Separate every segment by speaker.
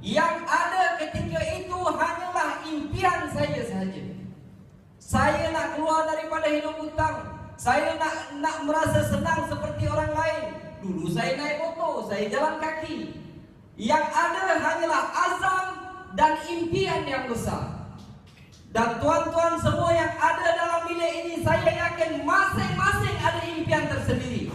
Speaker 1: Yang ada ketika itu hanyalah impian saya saja. Saya nak keluar daripada hidup hutang. Saya nak merasa senang seperti orang lain. Dulu saya naik motor, saya jalan kaki. Yang ada hanyalah azam dan impian yang besar. Dan tuan-tuan semua yang ada dalam bilik ini, saya yakin masing-masing ada impian tersendiri.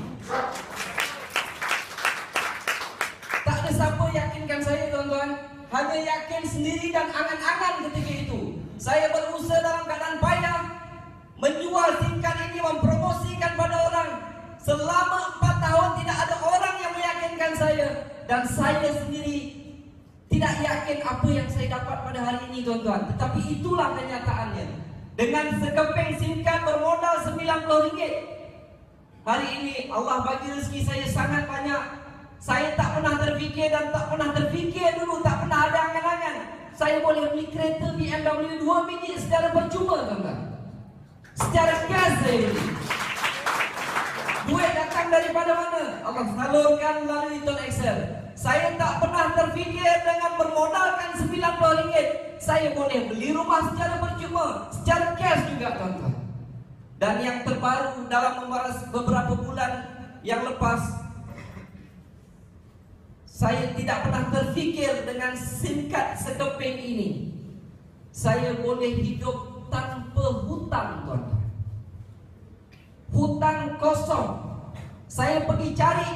Speaker 1: Tak ada siapa yakinkan saya, tuan-tuan. Hanya yakin sendiri dan angan-angan ketika itu. Saya berusaha dalam keadaan payah, menjual SIM card ini, mempromosikan pada orang. Selama 4 tahun tidak ada orang yang meyakinkan saya. Dan saya sendiri tidak yakin apa yang saya dapat pada hari ini, tuan-tuan. Tetapi itulah kenyataannya. Dengan sekeping SIM card bermodal RM90, hari ini Allah bagi rezeki saya sangat banyak. Saya tak pernah terfikir dan tak pernah terfikir dulu, tak pernah ada angan-angan saya boleh beli kereta BMW 2 minit secara percuma, tuan-tuan. Secara gas saya beli. Duit datang daripada mana? Allah salurkan melalui Tun Excel. Saya tak pernah terfikir dengan bermodalkan RM90 saya boleh beli rumah secara percuma, secara cash juga, tuan-tuan. Dan yang terbaru dalam beberapa bulan yang lepas, saya tidak pernah terfikir dengan SIM card sekeping ini saya boleh hidup tanpa hutang, tuan-tuan. Hutang kosong. Saya pergi cari.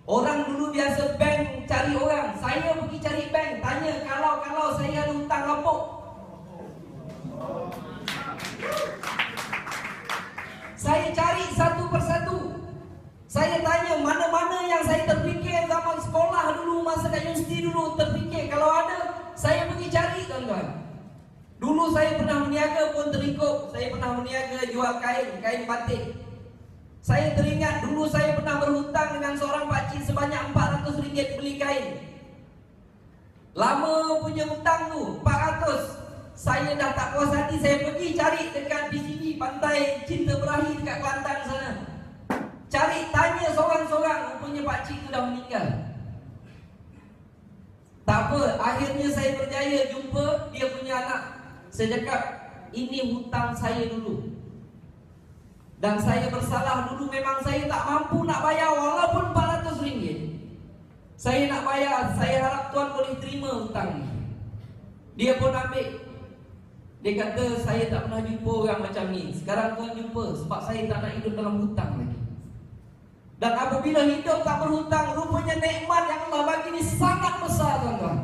Speaker 1: Orang dulu biasa bank cari orang, saya pergi cari bank, tanya kalau saya ada hutang apa. Saya cari satu persatu. Saya tanya mana-mana yang saya terfikir zaman sekolah dulu, masa kat universiti dulu terfikir. Kalau ada, saya pergi cari, tuan-tuan. Dulu saya pernah meniaga pun terikut. Saya pernah meniaga jual kain batik. Saya teringat dulu saya pernah berhutang dengan seorang pakcik sebanyak RM400 beli kain. Lama punya hutang tu, 400. Saya dah tak puas hati, saya pergi cari dekat di sini, Pantai Cinta Berahi dekat Kelantan sana. Cari, tanya seorang-seorang, rupanya pakcik tu dah meninggal. Tak apa, akhirnya saya berjaya jumpa dia punya anak. Saya cakap, ini hutang saya dulu. Dan saya bersalah dulu, memang saya tak mampu nak bayar walaupun RM400. Saya nak bayar, saya harap tuan boleh terima hutang ni. Dia pun ambil. Dia kata, saya tak pernah jumpa orang macam ni. Sekarang tuan jumpa, sebab saya tak nak hidup dalam hutang lagi. Dan apabila hidup tak berhutang, rupanya nikmat yang Allah bagi ini sangat besar, tuan-tuan.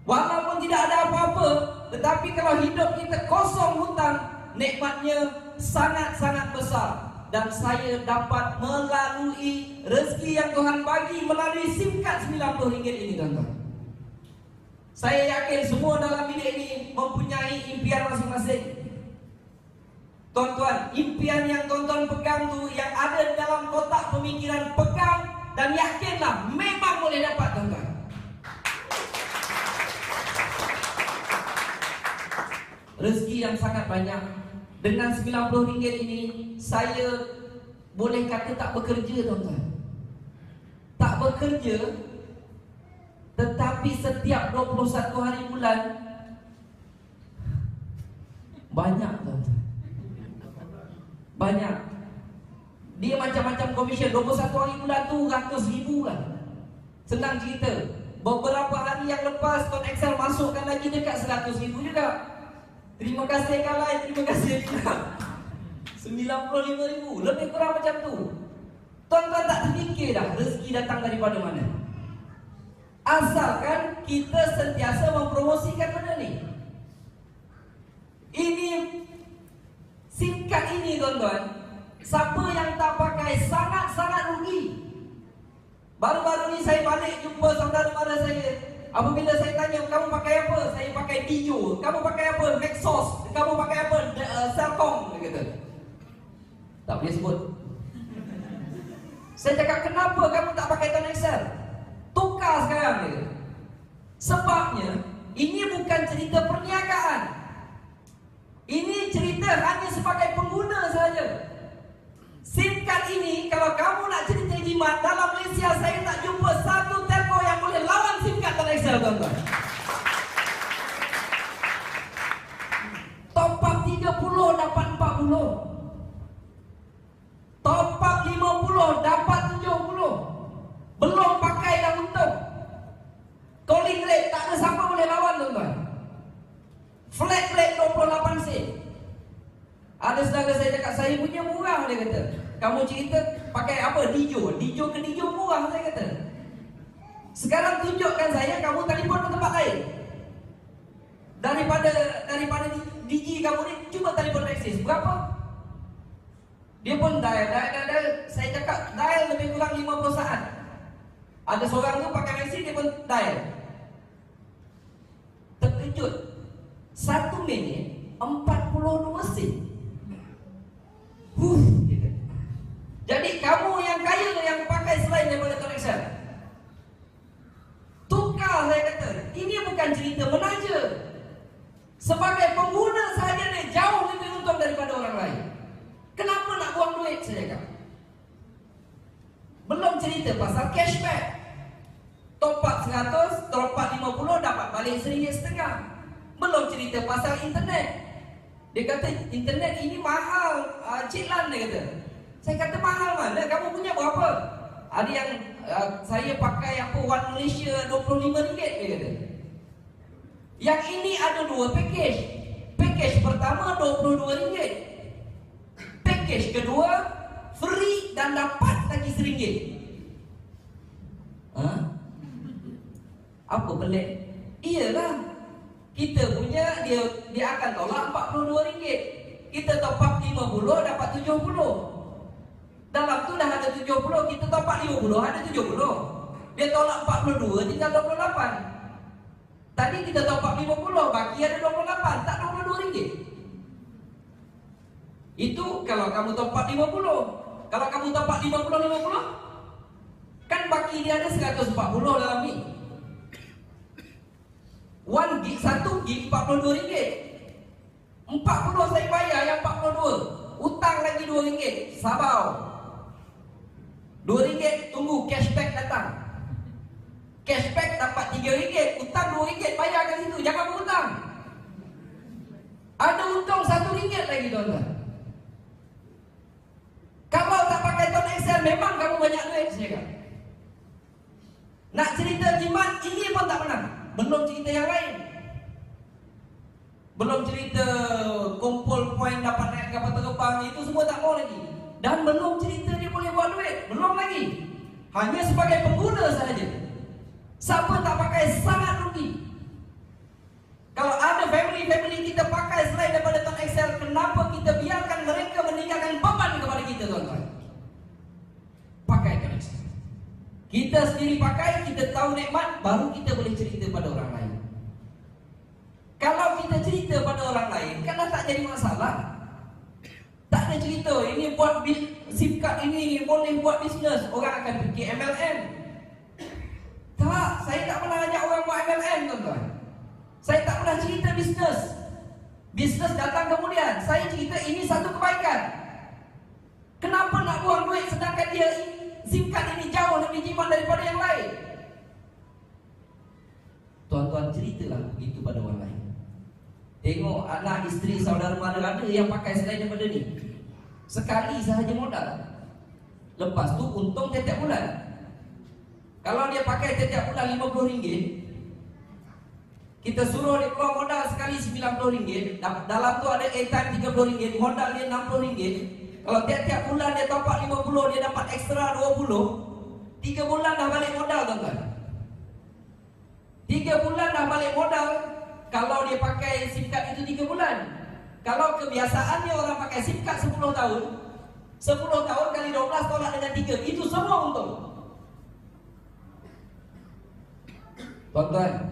Speaker 1: Walaupun tidak ada apa-apa, tetapi kalau hidup kita kosong hutang, nikmatnya sangat-sangat besar. Dan saya dapat melalui rezeki yang Tuhan bagi melalui SIM card RM90 ini, tuan-tuan. Saya yakin semua dalam bilik ini mempunyai impian masing-masing. Tuan-tuan, impian yang tuan-tuan pegang tu, yang ada di dalam kotak pemikiran, pegang dan yakinlah memang boleh dapat, tuan-tuan. Rezeki yang sangat banyak. Dengan RM90 ini, saya boleh kata tak bekerja, tuan-tuan. Tak bekerja, tetapi setiap 21 hari bulan banyak, tuan-tuan. Banyak. Dia macam-macam komisen. 21 hari bulan tu RM100,000 lah. Senang cerita. Beberapa hari yang lepas Tun Excel masukkan lagi dekat RM100,000 juga. Terima kasih Kalai, terima kasih juga. RM95,000. Lebih kurang macam tu. Tuan-tuan tak terfikir dah rezeki datang daripada mana. Asalkan kita sentiasa mempromosikan benda ni. Ini SIM card ini, tuan-tuan, siapa yang tak pakai sangat-sangat rugi. Baru-baru ni saya balik jumpa saudara mara saya. Apabila saya tanya, kamu pakai apa? Saya pakai Dijo. Kamu pakai apa? Maxos. Kamu pakai apa? Celcom. Dia kata. Tak boleh sebut. Saya cakap, kenapa kamu tak pakai Tun Excel? Tukar sekarang dia. Sebabnya ini bukan cerita perniagaan. Ini cerita hanya sebagai pengguna saja. SIM card ini, kalau kamu nak cerita jimat, dalam Malaysia saya tak jumpa satu telco yang boleh lawan SIM card Tun Excel, tuan-tuan. saya punya murah, dia kata. Kamu cerita pakai apa? Dijo ke Dijo murah, saya kata. Sekarang tunjukkan saya kamu telefon ke tempat lain. Daripada Digi kamu ni, cuba telefon Maxis. Berapa? Dia pun dial. Saya cakap dial lebih kurang 50 saat. Ada seorang tu pakai Maxis, dia pun dial. Terkejut. 1 minit 42 sen. Gitu. Jadi kamu yang kaya yang pakai selain daripada Tuan Excel. Tukar, saya kata. Ini bukan cerita menaja. Sebagai pengguna sahaja dia jauh lebih untung daripada orang lain. Kenapa nak buang duit, saya cakap. Belum cerita pasal cashback. Top up 100, top up 50, dapat balik RM1.50. Belum cerita pasal internet. Dia kata internet ini mahal, Cik Lan, dia kata. Saya kata mahal mana? Kamu punya berapa? Ada yang saya pakai apa, One Malaysia RM25, dia kata. Yang ini ada 2 package. Package pertama RM22. Package kedua free dan dapat lagi RM1. Apa pelik? Iyalah, kita punya dia akan tolak RM42. Kita top up 50 dapat 70. Dalam tu dah ada 70, kita top up 50 ada 70. Dia tolak 42 tinggal 28. Tadi kita top up 50, baki ada 28, tak RM22. Itu kalau kamu top up 50. Kalau kamu top up 50, kan baki dia ada 140 dalam ni. 1 gig, 1 gig RM42. 40 saya bayar yang 42. Utang lagi RM2. Sabau. RM2 tunggu cashback datang. Cashback dapat RM3, utang RM2, bayar kat situ, jangan berhutang. Ada untung RM1 lagi, tuan-tuan. Kalau tak pakai Tuan Excel, memang kamu banyak duit, saya kata. Nak cerita jimat, ini pun tak menang. Belum cerita yang lain. Belum cerita kumpul poin dapat naik kapal terbang, itu semua tak mau lagi. Dan belum cerita dia boleh buat duit, belum lagi. Hanya sebagai pengguna sahaja. Siapa tak pakai sangat rugi. Kalau ada family kita pakai selain daripada Tuan Excel, kenapa kita biarkan mereka meninggalkan beban kepada kita, tuan-tuan? Pakai Tuan Excel. Kita sendiri pakai, kita tahu nikmat, baru kita boleh cerita pada orang lain. Kalau kita cerita pada orang lain, kan dah tak jadi masalah. Tak ada cerita, ini buat SIM card ini boleh buat bisnes, orang akan fikir MLM. Tak, saya tak pernah ajak orang buat MLM, tuan-tuan. Saya tak pernah cerita bisnes. Bisnes datang kemudian. Saya cerita ini satu kebaikan. Kenapa nak buang duit sedangkan dia SIM card ini jauh lebih jimat daripada yang lain? Tuan-tuan ceritalah begitu pada orang lain. Tengok anak, isteri, saudara mara ada yang pakai selain daripada ni. Sekali sahaja modal. Lepas tu untung setiap bulan. Kalau dia pakai setiap bulan RM50, kita suruh dia keluar modal sekali RM90. Dalam tu ada airtime RM30, modal dia RM60. Kalau tiap-tiap bulan dia top up 50, dia dapat ekstra 20. 3 bulan dah balik modal, tuan-tuan. 3 bulan dah balik modal. Kalau dia pakai SIM card itu 3 bulan. Kalau kebiasaannya orang pakai SIM card 10 tahun, 10 tahun kali 12 tolak dengan 3, itu semua untung. Tuan-tuan,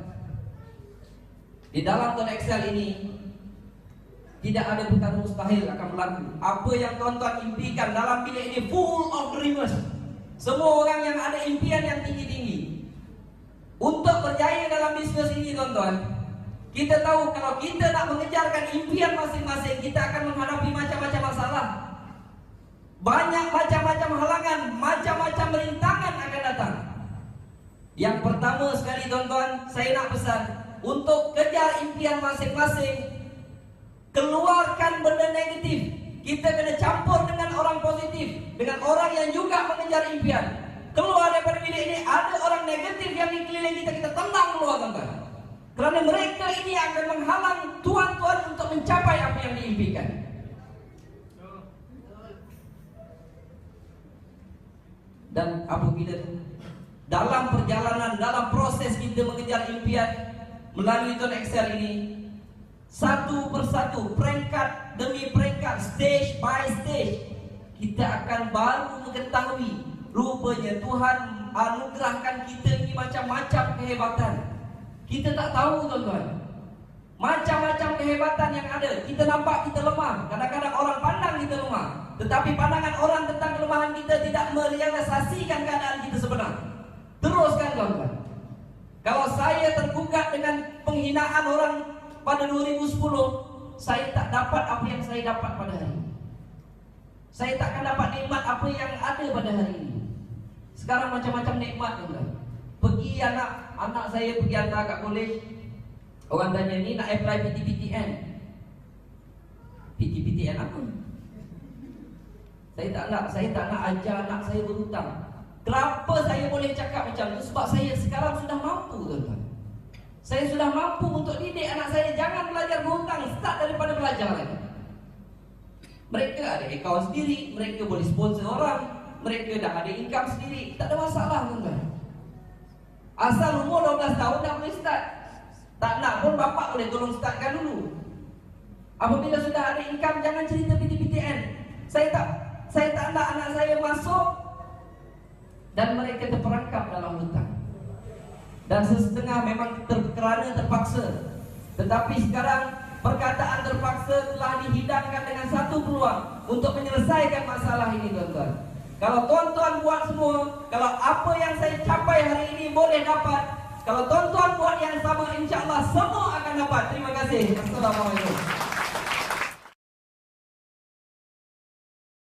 Speaker 1: di dalam Tuan Excel ini tidak ada perkara mustahil akan berlaku. Apa yang tuan-tuan impikan dalam bilik ini full of dreamers. Semua orang yang ada impian yang tinggi-tinggi. Untuk berjaya dalam bisnes ini, tuan-tuan, kita tahu kalau kita nak mengejarkan impian masing-masing, kita akan menghadapi macam-macam masalah. Banyak macam-macam halangan, macam-macam rintangan akan datang. Yang pertama sekali, tuan-tuan, saya nak pesan, untuk kejar impian masing-masing, keluarkan benda negatif. Kita kena campur dengan orang positif, dengan orang yang juga mengejar impian. Keluar daripada bilik ini, ada orang negatif yang di keliling kita, kita tendang keluar, tuan-tuan. Kerana mereka ini akan menghalang tuan-tuan untuk mencapai apa yang diimpikan. Dan apabila dalam perjalanan, dalam proses kita mengejar impian melalui John Excel ini, satu persatu, peringkat demi peringkat, stage by stage, kita akan baru mengetahui rupanya Tuhan anugerahkan kita ini macam-macam kehebatan. Kita tak tahu tuan-tuan, macam-macam kehebatan yang ada. Kita nampak kita lemah, kadang-kadang orang pandang kita lemah, tetapi pandangan orang tentang kelemahan kita tidak merealisasikan keadaan kita sebenar. Teruskan tuan-tuan. Kalau saya tergugat dengan penghinaan orang pada 2010, saya tak dapat apa yang saya dapat pada hari ini. Saya takkan dapat nikmat apa yang ada pada hari ini. Sekarang macam-macam nikmat tuan-tuan. Pergi anak saya pergi hantar kat college, orang tanya ni nak apply PTPTN. PTPTN apa? Saya tak nak ajar anak saya berhutang. Kenapa saya boleh cakap macam tu? Sebab saya sekarang sudah mampu tuan-tuan. Saya sudah mampu untuk didik anak saya jangan belajar berhutang, start daripada belajar lagi. Mereka ada akaun sendiri, mereka boleh sponsor orang, mereka dah ada income sendiri, tak ada masalah tuan-tuan. Asal umur 12 tahun dah boleh start. Tak nak pun bapak boleh tolong startkan dulu. Apabila sudah ada income, jangan cerita PTPTN. Saya tak nak anak saya masuk dan mereka terperangkap dalam hutang. Dan sesetengah memang kerana terpaksa. Tetapi sekarang perkataan terpaksa telah dihidangkan dengan satu peluang untuk menyelesaikan masalah ini tuan-tuan. Kalau tuan-tuan buat semua, kalau apa yang saya capai hari ini boleh dapat, kalau tuan-tuan buat yang sama, insya Allah semua akan dapat. Terima kasih. Assalamualaikum.